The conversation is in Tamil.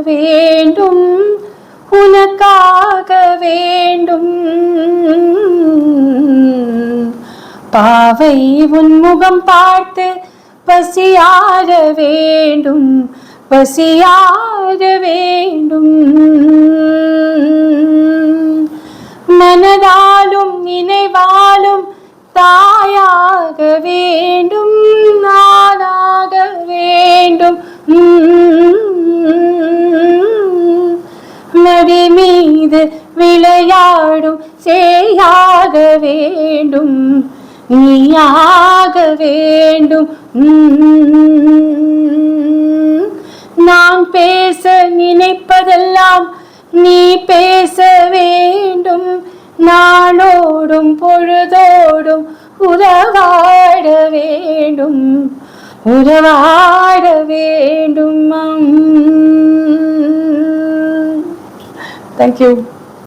வேண்டும், உனக்காக வேண்டும். பாவை உன் முகம் பார்த்து பசியார வேண்டும், பசியார வேண்டும். மனதாலும் நினைவாலும் தாயாக வேண்டும், நானாக வேண்டும். மடி மீது விளையாடும் சேயாக வேண்டும், நீயாக வேண்டும். நான் பேச நினைப்பதெல்லாம் நீ பேச வேண்டும், நாளோடும் பொழுதோடும் உறவாட வேண்டும், உறவாட வேண்டும். Thank you.